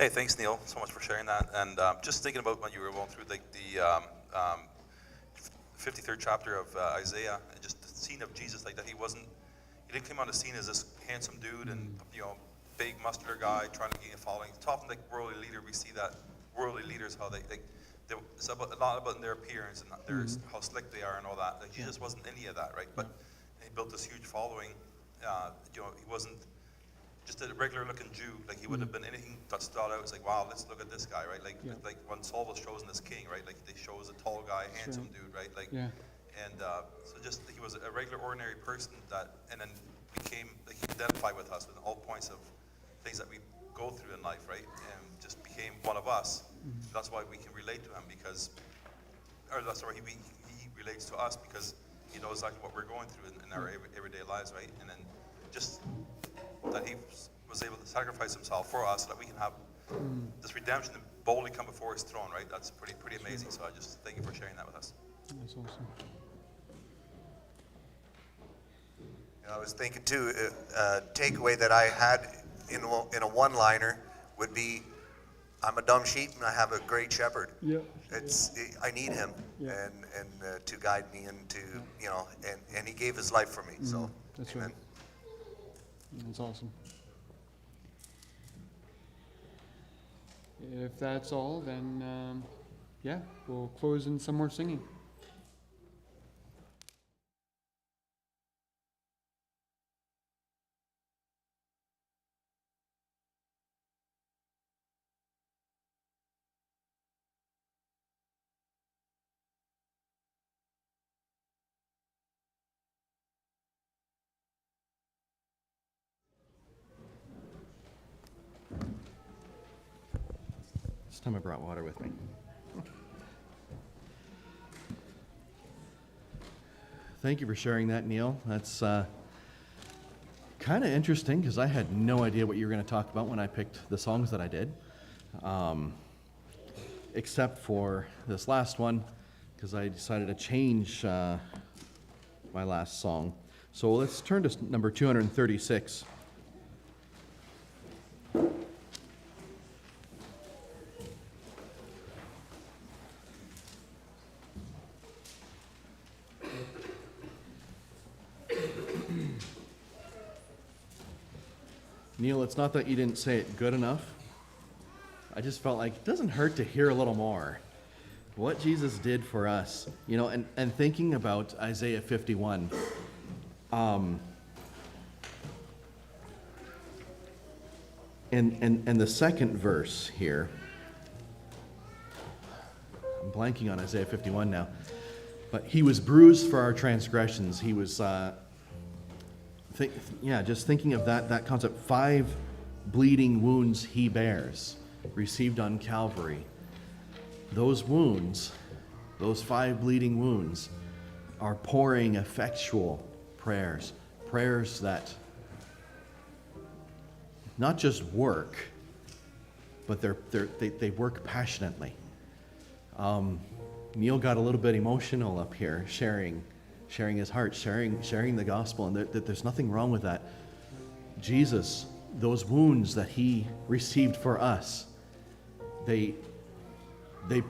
Hey, thanks, Neil, so much for sharing that. And just thinking about when you were going through the 53rd chapter of Isaiah, and just the scene of Jesus, like that he didn't come on the scene as this handsome dude and big muscular guy trying to gain a following. It's often like worldly leader, we see that worldly leaders how it's a lot about their appearance and how slick they are and all that. Like Jesus wasn't any of that, right? But he built this huge following. He wasn't just a regular looking Jew. Like he wouldn't have been anything that stood out. It's like, wow, let's look at this guy, right? Like when Saul was chosen as king, right? Like they chose a tall guy, handsome dude, right? Like, and so just he was a regular, ordinary person and then became like he identified with us with all points of things that we go through in life, right? And just became one of us. That's why we can relate to him that's why he relates to us, because he knows exactly what we're going through in our everyday lives, right? And then just that he was able to sacrifice himself for us so that we can have this redemption and boldly come before his throne, right? That's pretty amazing. So I just thank you for sharing that with us. That's awesome. I was thinking too, takeaway that I had in a one-liner would be, I'm a dumb sheep and I have a great shepherd. Yeah. I need him and to guide me and and he gave his life for me. So that's amen. Right. That's awesome. If that's all, then we'll close in some more singing. This time I brought water with me. Thank you for sharing that, Neil. That's kind of interesting because I had no idea what you were going to talk about when I picked the songs that I did, except for this last one because I decided to change my last song. So let's turn to number 236. Neil, it's not that you didn't say it good enough. I just felt like it doesn't hurt to hear a little more. What Jesus did for us, and thinking about Isaiah 51, and the second verse here, I'm blanking on Isaiah 51 now, but he was bruised for our transgressions. He was, just thinking of that concept, 5 bleeding wounds he bears, received on Calvary. Those wounds, those 5 bleeding wounds, are pouring effectual prayers that not just work, but they work passionately. Neil got a little bit emotional up here, sharing his heart, sharing the gospel, and there's nothing wrong with that. Jesus, those wounds that he received for us, they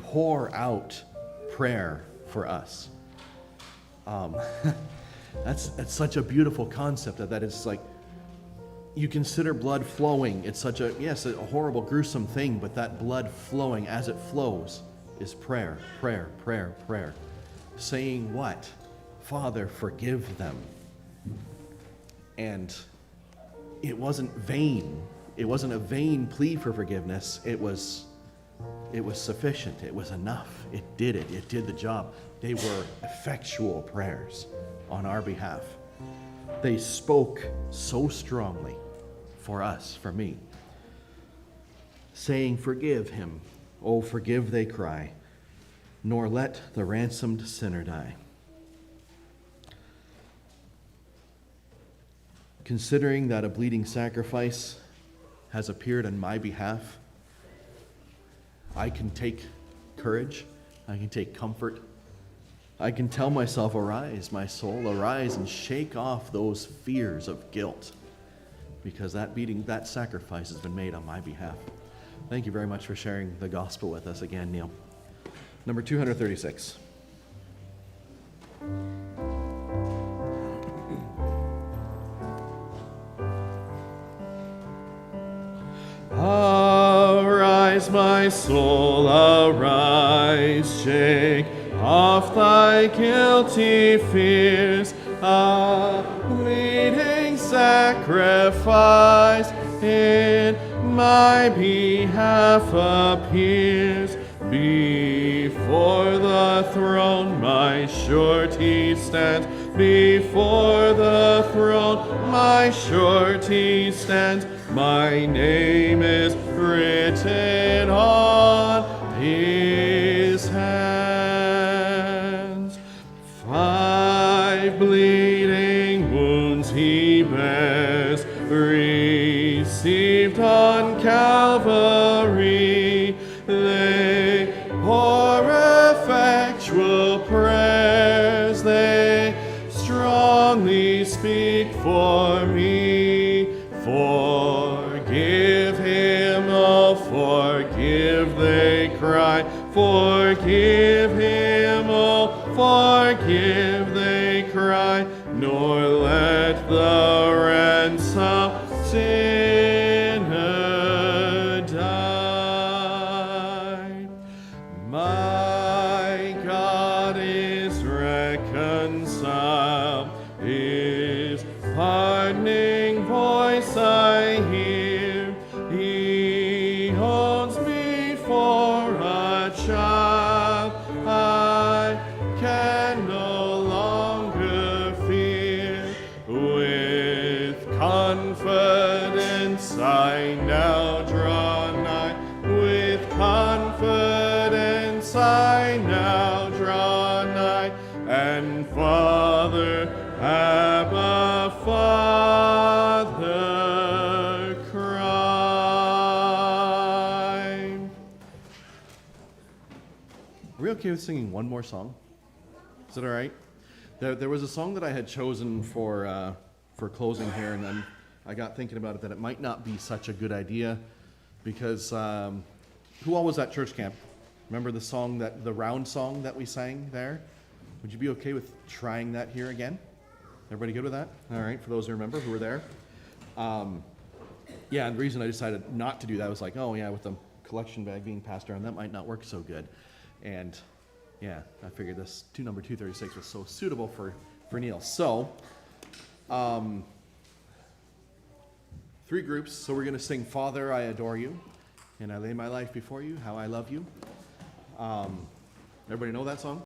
pour out prayer for us. That's such a beautiful concept that it's like, you consider blood flowing. It's such a horrible, gruesome thing, but that blood flowing as it flows is prayer, prayer, prayer, prayer. Saying what? Father, forgive them. And it wasn't vain. It wasn't a vain plea for forgiveness. It was sufficient. It was enough. It did it. It did the job. They were effectual prayers on our behalf. They spoke so strongly for us, for me, saying, forgive him. Oh, forgive, they cry, nor let the ransomed sinner die. Considering that a bleeding sacrifice has appeared on my behalf, I can take courage, I can take comfort, I can tell myself, arise, my soul, arise and shake off those fears of guilt, because that sacrifice has been made on my behalf. Thank you very much for sharing the gospel with us again, Neil. Number 236. Arise, my soul, arise, shake off thy guilty fears. A bleeding sacrifice in my behalf appears. Before the throne my surety stands. Before the throne my surety stands. My name is written on his hands. 5 bleeding wounds he bears, received on Calvary. They pour effectual prayers, they strongly speak for me. Forgive him, oh forgive, they cry. Forgive him, oh forgive, they cry. Nor let the ransom sinner die. My God is reconciled, his pardoning voice I hear. He holds me for a child. I can no longer fear. With confidence I now draw nigh. With confidence I now draw nigh. And Father, Abba, Father, cry. Are we okay with singing one more song? Is that all right? There was a song that I had chosen for closing here, and then I got thinking about it that it might not be such a good idea because who all was at church camp? Remember the song, the round song that we sang there? Would you be okay with trying that here again? Everybody good with that? All right, for those who remember who were there. Yeah, and the reason I decided not to do that was like, oh yeah, with the collection bag being passed around, that might not work so good. And yeah, I figured this number 236 was so suitable for Neil. So, 3 groups. So we're going to sing Father, I Adore You, and I Lay My Life Before You, How I Love You. Everybody know that song?